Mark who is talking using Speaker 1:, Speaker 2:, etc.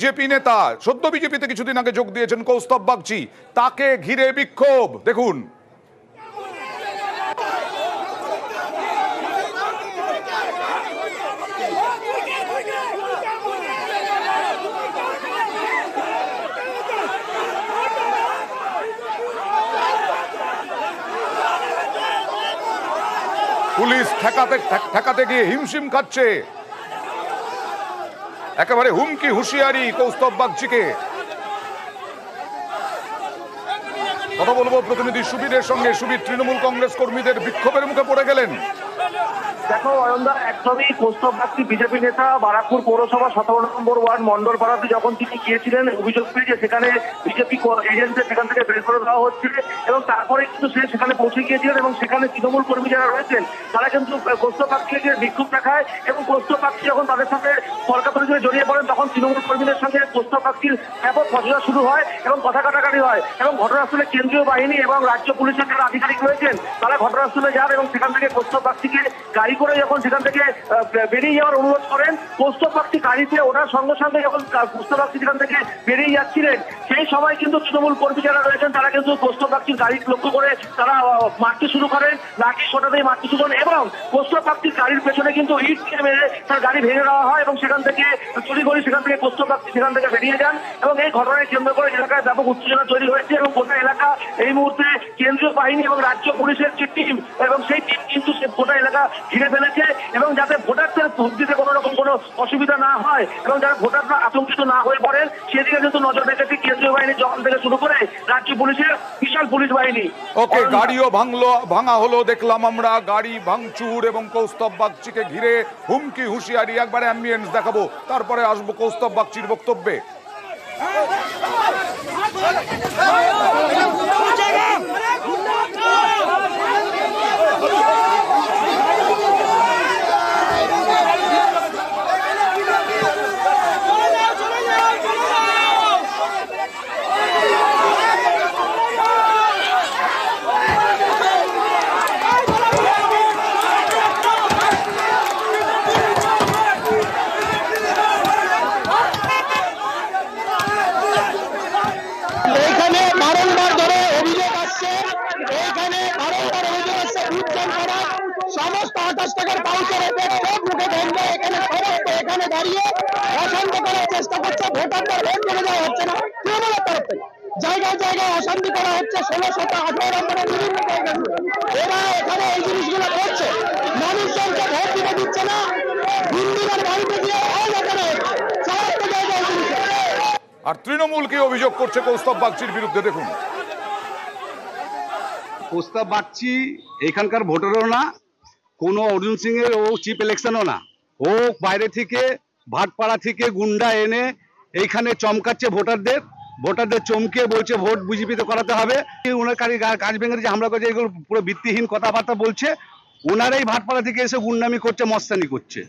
Speaker 1: BJP নেতা সদ্য বিজেপিতে কিছুদিন আগে যোগ দিয়েছেন কৌস্তব বাগচি, তাকে ঘিরে বিক্ষোভ দেখুন। পুলিশ ঠেকাতে গিয়ে হিমশিম খাচ্ছে, একেবারে হুমকি হুঁশিয়ারি কৌস্তব বাগচিকে। কথা বলবো প্রতিনিধি সুবীরের সঙ্গে। সুবীর, তৃণমূল কংগ্রেস কর্মীদের বিক্ষোভের মুখে পড়ে গেলেন।
Speaker 2: দেখো অয়নদা, একদমই কৌস্তব বাগচি বিজেপি নেতা বারাকপুর পৌরসভা 17 নম্বর ওয়ার্ড মন্ডল পাড়াতে যখন তিনি গিয়েছিলেন, অভিযোগ পেয়ে যে সেখানে বিজেপি এজেন্টদের সেখান থেকে বের করে দেওয়া হচ্ছে এবং তারপরে কিন্তু সে সেখানে পৌঁছে গিয়েছিলেন এবং সেখানে তৃণমূল কর্মী যারা রয়েছেন তারা কিন্তু কৌস্তব বাগচিকে বিক্ষোভ দেখায় এবং কৌস্তব বাগচি যখন তাদের সাথে তর্কাতর্কিতে জড়িয়ে পড়েন তখন তৃণমূল কর্মীদের সঙ্গে কৌস্তব বাগচির ব্যাপক বচসা শুরু হয় এবং কথা কাটাকাটি হয় এবং ঘটনাস্থলে কেন্দ্রীয় বাহিনী এবং রাজ্য পুলিশের যারা আধিকারিক রয়েছেন তারা ঘটনাস্থলে যান এবং সেখান থেকে কৌস্তব বাগচিকে গাড়ি করে যখন সেখান থেকে বেরিয়ে যাওয়ার অনুরোধ করেন, কৌস্তব বাগচি গাড়িতে ওঠার সঙ্গে সঙ্গে যখন কৌস্তব বাগচি সেখান থেকে বেরিয়ে যাচ্ছিলেন সেই সময় কিন্তু তৃণমূল কর্মী যারা রয়েছেন তারা কিন্তু কৌস্তব বাগচির গাড়ি লক্ষ্য করে তারা মারতে শুরু করেন, লাঠি সোটাতেই মারতে শুরু করেন এবং কৌস্তব বাগচির গাড়ির পেছনে কিন্তু ইট দিয়ে মেরে তার গাড়ি ভেঙে দেওয়া হয় এবং সেখান থেকে তড়িঘড়ি সেখান থেকে কৌস্তব বাগচি সেখান থেকে বেরিয়ে যান এবং এই ঘটনায় কেন্দ্র করে এলাকায় ব্যাপক উত্তেজনা তৈরি হয়েছে এবং গোটা এলাকা এই মুহূর্তে কেন্দ্রীয় বাহিনী এবং রাজ্য পুলিশের যে টিম এবং সেই টিম কিন্তু গোটা এলাকা ঘিরে ফেলেছে এবং যাতে ভোটারদের ভোট দিতে কোনো রকম কোনো অসুবিধা না হয় এবং যারা ভোটাররা আতঙ্কিত না হয়ে পড়েন সেদিকে কিন্তু নজর রেখেছে কেন্দ্রীয় বাহিনী যখন থেকে শুরু করে রাজ্য পুলিশের বিশাল পুলিশ বাহিনী।
Speaker 1: ওকে, গাড়িও ভাঙা হলো দেখলাম আমরা, গাড়ি ভাঙচুর এবং কৌস্তব বাগচিকে ঘিরে হুমকি হুঁশিয়ারি। একবারে অ্যাম্বিয়েন্স দেখাবো, তারপরে আসবো কৌস্তব বাগচির বক্তব্যে।
Speaker 3: সমস্ত 28 টাকার পাউচার মুখে ধরবে এখানে দাঁড়িয়ে অশান্ত করার চেষ্টা করছে। ভোটারদের ভোট চলে যাওয়া হচ্ছে না তৃণমূলের তরফ থেকে, জায়গায় জায়গায় অশান্তি করা হচ্ছে। 16 18 নম্বরের বিভিন্ন জায়গায় এরা এখানে এই জিনিসগুলো করছে, মানুষজনকে ভোট দিতে দিচ্ছে না। হিন্দুদের বাড়িতে গিয়ে এখানে সমস্ত জায়গায়
Speaker 1: আর তৃণমূল কি অভিযোগ করছে কৌস্তব বাগচির বিরুদ্ধে দেখুন।
Speaker 4: কৌস্তব বাগচি এখানকার ভোটারও না, কোনো অর্জুন সিং এর ও চিফ ইলেকশনও না। ও বাইরে থেকে ভাটপাড়া থেকে গুন্ডা এনে এইখানে চমকাচ্ছে ভোটারদের চমকে বলছে ভোট বিজেপিতে করাতে হবে। ওনার কাজ ভেঙে যে হামলা করছে, এগুলো পুরো ভিত্তিহীন কথাবার্তা বলছে। ওনারাই ভাটপাড়া থেকে এসে গুন্ডামি করছে, মস্তানি করছে।